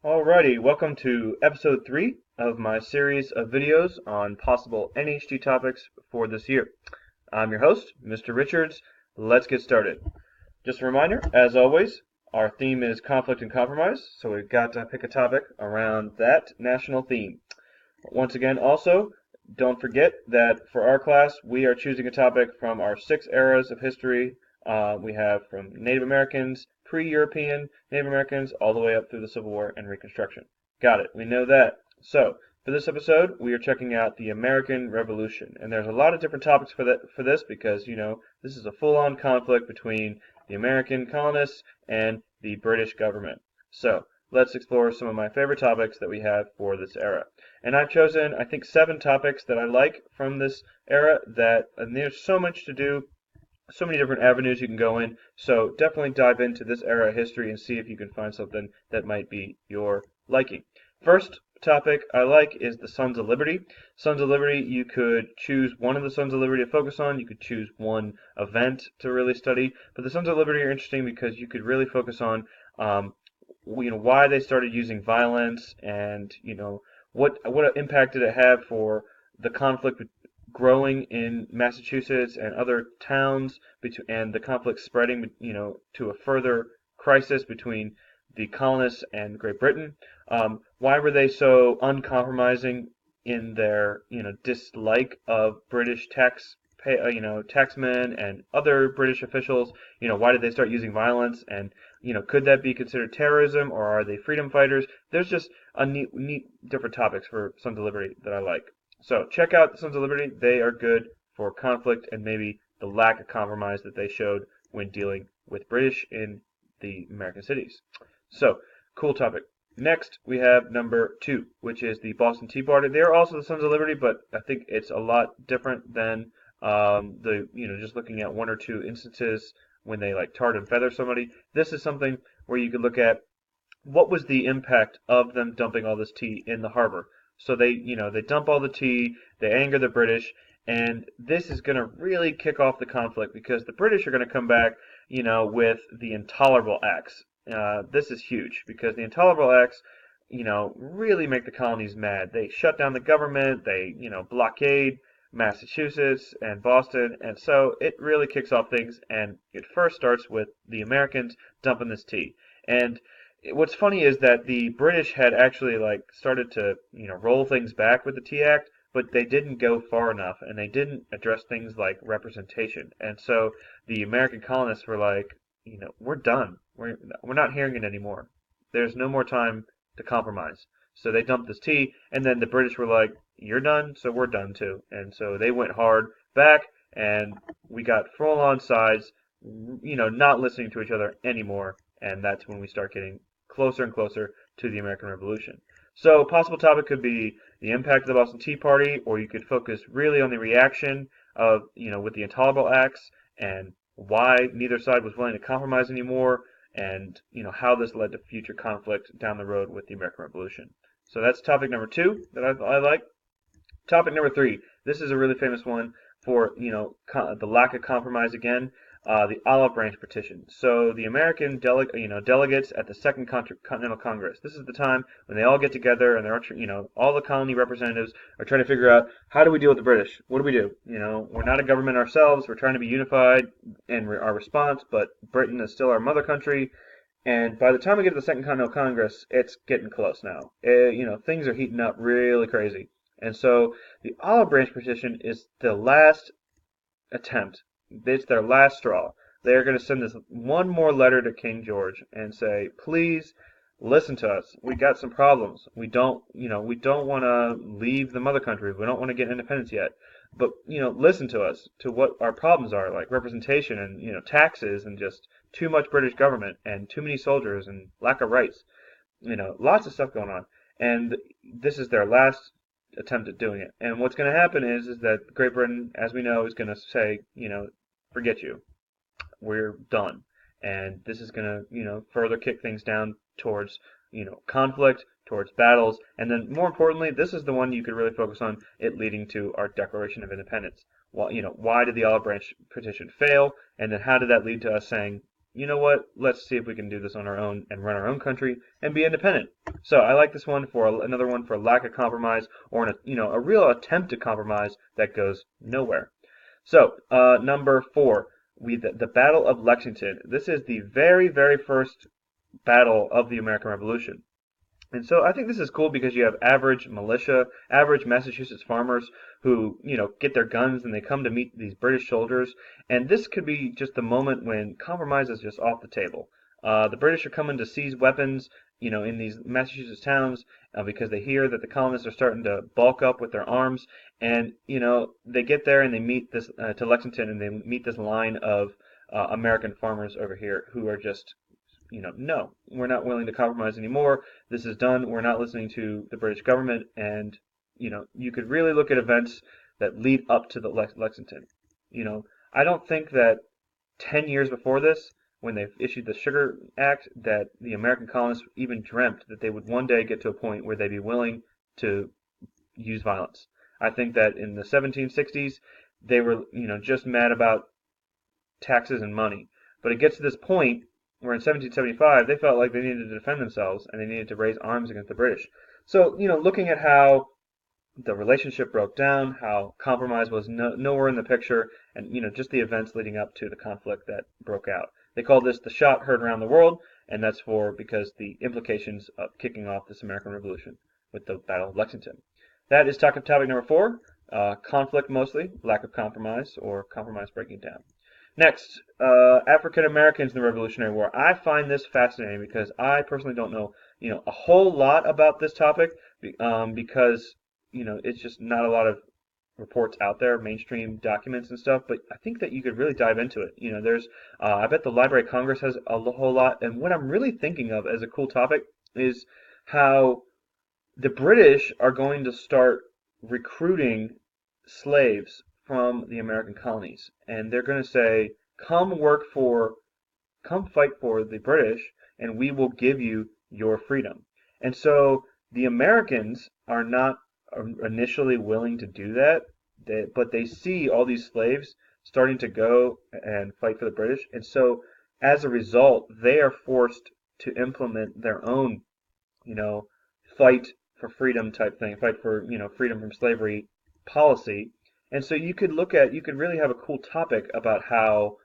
Alrighty, welcome to episode 3 of my series of videos on possible NHD topics for this year. I'm your host, Mr. Richards. Let's get started. Just a reminder, as always, our theme is conflict and compromise, so we've got to pick a topic around that national theme. Once again, also, don't forget that for our class, we are choosing a topic from our 6 eras of history. We have from Native Americans, pre-European Native Americans, all the way up through the Civil War and Reconstruction. Got it. We know that. So, for this episode, we are checking out the American Revolution. And there's a lot of different topics for this because, this is a full-on conflict between the American colonists and the British government. So, let's explore some of my favorite topics that we have for this era. And I've chosen, I think, 7 topics that I like from this era and there's so much to do, so many different avenues you can go in, so definitely dive into this era of history and see if you can find something that might be your liking. First topic I like is the Sons of Liberty. Sons of Liberty, you could choose one of the Sons of Liberty to focus on, you could choose one event to really study, but the Sons of Liberty are interesting because you could really focus on why they started using violence and what impact did it have for the conflict growing in Massachusetts and other towns, and the conflict spreading, to a further crisis between the colonists and Great Britain. Why were they so uncompromising in their, dislike of British taxmen and other British officials? Why did they start using violence? And could that be considered terrorism, or are they freedom fighters? There's just a neat different topics for Sons of Liberty that I like. So check out the Sons of Liberty. They are good for conflict and maybe the lack of compromise that they showed when dealing with British in the American cities. So, cool topic. Next, we have number 2, which is the Boston Tea Party. They are also the Sons of Liberty, but I think it's a lot different than just looking at 1 or 2 instances when they like tarred and feather somebody. This is something where you could look at what was the impact of them dumping all this tea in the harbor. So they dump all the tea, they anger the British, and this is going to really kick off the conflict because the British are going to come back, with the Intolerable Acts. This is huge because the Intolerable Acts, really make the colonies mad. They shut down the government, they, blockade Massachusetts and Boston, and so it really kicks off things, and it first starts with the Americans dumping this tea. And what's funny is that the British had actually started to roll things back with the Tea Act, but they didn't go far enough, and they didn't address things like representation. And so the American colonists were like, we're done. We're not hearing it anymore. There's no more time to compromise. So they dumped this tea, and then the British were like, you're done, so we're done too. And so they went hard back, and we got full-on sides, not listening to each other anymore, and that's when we start getting closer and closer to the American Revolution. So a possible topic could be the impact of the Boston Tea Party, or you could focus really on the reaction of, with the Intolerable Acts and why neither side was willing to compromise anymore, and, how this led to future conflict down the road with the American Revolution. So that's topic number 2 that I like. Topic number 3. This is a really famous one for, the lack of compromise again. The Olive Branch Petition. So the American delegates at the Second Continental Congress. This is the time when they all get together and they're, all the colony representatives are trying to figure out how do we deal with the British? What do we do? We're not a government ourselves. We're trying to be unified in our response, but Britain is still our mother country. And by the time we get to the Second Continental Congress, it's getting close now. Things are heating up really crazy. And so the Olive Branch Petition is the last attempt. It's their last straw. They're going to send this one more letter to King George and say, please listen to us. We got some problems. We don't want to leave the mother country. We don't want to get independence yet. But, listen to us, to what our problems are, like representation and, taxes and just too much British government and too many soldiers and lack of rights. Lots of stuff going on. And this is their last attempt at doing it. And what's going to happen is that Great Britain, as we know, is going to say, forget you. We're done. And this is going to, further kick things down towards, conflict, towards battles. And then more importantly, this is the one you could really focus on, it leading to our Declaration of Independence. Well, why did the Olive Branch Petition fail? And then how did that lead to us saying, you know what, let's see if we can do this on our own and run our own country and be independent. So I like this one for another one for lack of compromise, or a real attempt to compromise that goes nowhere. So number 4, the Battle of Lexington. This is the very, very first battle of the American Revolution. And so I think this is cool because you have average militia, average Massachusetts farmers who, get their guns and they come to meet these British soldiers. And this could be just the moment when compromise is just off the table. The British are coming to seize weapons, in these Massachusetts towns because they hear that the colonists are starting to bulk up with their arms. And, they get there and they meet this to Lexington, and they meet this line of American farmers over here who are just no, we're not willing to compromise anymore. This is done. We're not listening to the British government. And, you could really look at events that lead up to the Lexington. I don't think that 10 years before this, when they issued the Sugar Act, that the American colonists even dreamt that they would one day get to a point where they'd be willing to use violence. I think that in the 1760s, they were, just mad about taxes and money. But it gets to this point where in 1775 they felt like they needed to defend themselves and they needed to raise arms against the British. So, looking at how the relationship broke down, how compromise was nowhere in the picture, and just the events leading up to the conflict that broke out. They call this the shot heard around the world, and that's because the implications of kicking off this American Revolution with the Battle of Lexington. That is topic number 4, conflict mostly, lack of compromise, or compromise breaking down. Next, African Americans in the Revolutionary War. I find this fascinating because I personally don't know, a whole lot about this topic because, it's just not a lot of reports out there, mainstream documents and stuff. But I think that you could really dive into it. I bet the Library of Congress has a whole lot. And what I'm really thinking of as a cool topic is how the British are going to start recruiting slaves from the American colonies, and they're going to say, come fight for the British, and we will give you your freedom. And so the Americans are not initially willing to do that, but they see all these slaves starting to go and fight for the British, and so as a result, they are forced to implement their own, fight for freedom type thing, fight for, freedom from slavery policy. And so you could really have a cool topic about how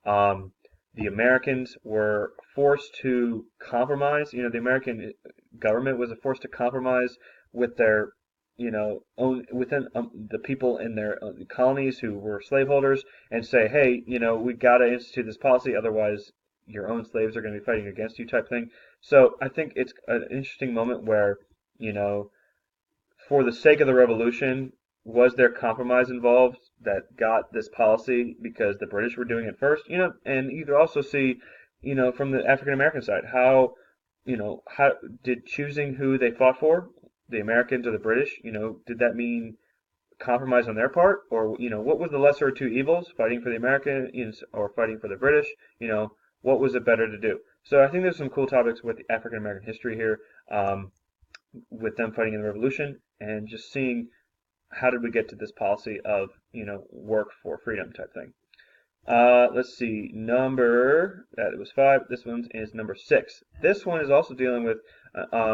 the Americans were forced to compromise. The American government was forced to compromise with their, within the people in their colonies who were slaveholders, and say, hey, we've got to institute this policy, otherwise your own slaves are going to be fighting against you type thing. So I think it's an interesting moment where, for the sake of the revolution, was there compromise involved that got this policy because the British were doing it first? And you could also see, from the African American side, how did choosing who they fought for, the Americans or the British, did that mean compromise on their part? Or, what was the lesser of two evils, fighting for the Americans or fighting for the British? What was it better to do? So I think there's some cool topics with the African American history here, with them fighting in the Revolution, and just seeing how did we get to this policy of, work for freedom type thing. Let's see, that was 5, this one is number 6. This one is also dealing with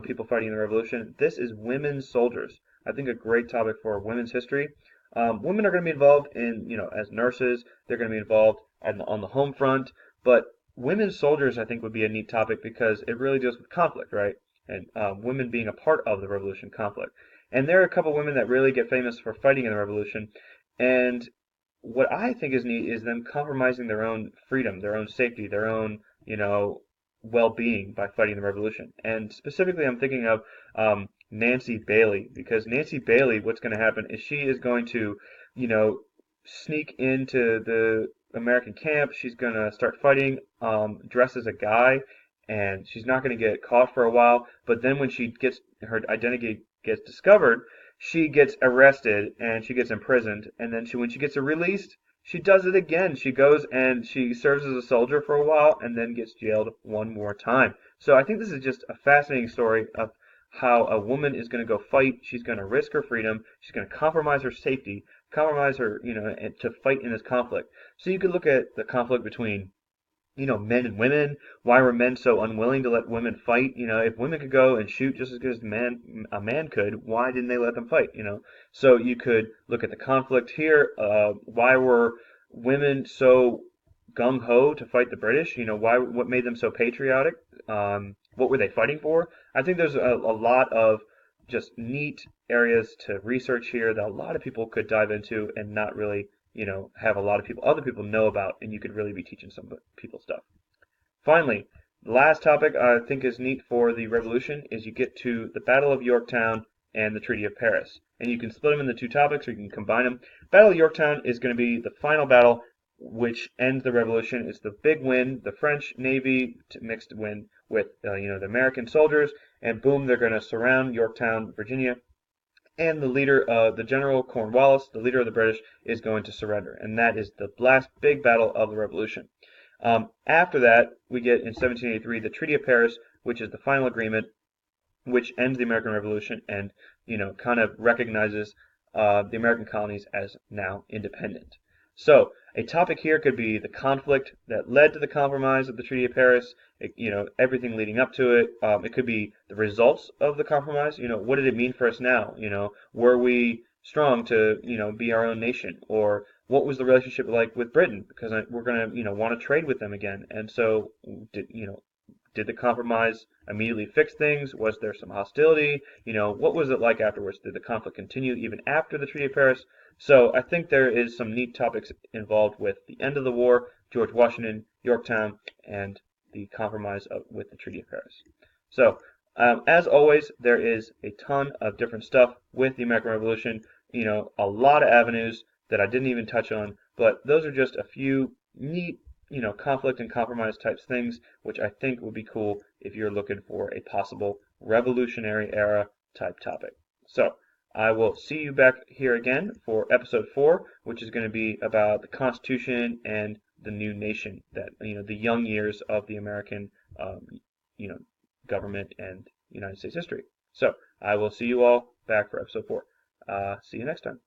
people fighting in the Revolution. This is women soldiers. I think a great topic for women's history. Women are going to be involved in, as nurses, they're going to be involved on the home front, but women soldiers I think would be a neat topic because it really deals with conflict, right? And women being a part of the Revolution conflict. And there are a couple women that really get famous for fighting in the Revolution. And what I think is neat is them compromising their own freedom, their own safety, their own, well-being by fighting the Revolution. And specifically, I'm thinking of Nancy Bailey, because Nancy Bailey, what's going to happen is she is going to, sneak into the American camp. She's going to start fighting dressed as a guy, and she's not going to get caught for a while. But then when her identity gets discovered, she gets arrested and she gets imprisoned, and then when she gets released, she does it again. She goes and she serves as a soldier for a while and then gets jailed one more time. So I think this is just a fascinating story of how a woman is going to go fight. She's going to risk her freedom. She's going to compromise her safety, compromise her, to fight in this conflict. So you could look at the conflict between men and women. Why were men so unwilling to let women fight? If women could go and shoot just as good as a man could, why didn't they let them fight? So you could look at the conflict here. Why were women so gung ho to fight the British? What made them so patriotic? What were they fighting for? I think there's a lot of just neat areas to research here that a lot of people could dive into and not really have a lot of other people know about, and you could really be teaching some people stuff. Finally, the last topic I think is neat for the Revolution is you get to the Battle of Yorktown and the Treaty of Paris. And you can split them into two topics, or you can combine them. Battle of Yorktown is going to be the final battle which ends the Revolution. It's the big win. The French Navy mixed win with the American soldiers, and boom, they're going to surround Yorktown, Virginia, and the leader, the General Cornwallis, the leader of the British, is going to surrender. And that is the last big battle of the Revolution. After that, we get in 1783 the Treaty of Paris, which is the final agreement which ends the American Revolution and kind of recognizes the American colonies as now independent. So a topic here could be the conflict that led to the compromise of the Treaty of Paris, everything leading up to it. It could be the results of the compromise. What did it mean for us now? Were we strong to, be our own nation? Or what was the relationship like with Britain? Because we're going to, want to trade with them again. And so, did the compromise immediately fix things? Was there some hostility? What was it like afterwards? Did the conflict continue even after the Treaty of Paris? So I think there is some neat topics involved with the end of the war, George Washington, Yorktown, and the compromise with the Treaty of Paris. So as always, there is a ton of different stuff with the American Revolution. A lot of avenues that I didn't even touch on, but those are just a few neat conflict and compromise types things, which I think would be cool if you're looking for a possible Revolutionary era type topic. So I will see you back here again for episode 4, which is going to be about the Constitution and the new nation, that the young years of the American government and United States history. So I will see you all back for episode 4. See you next time.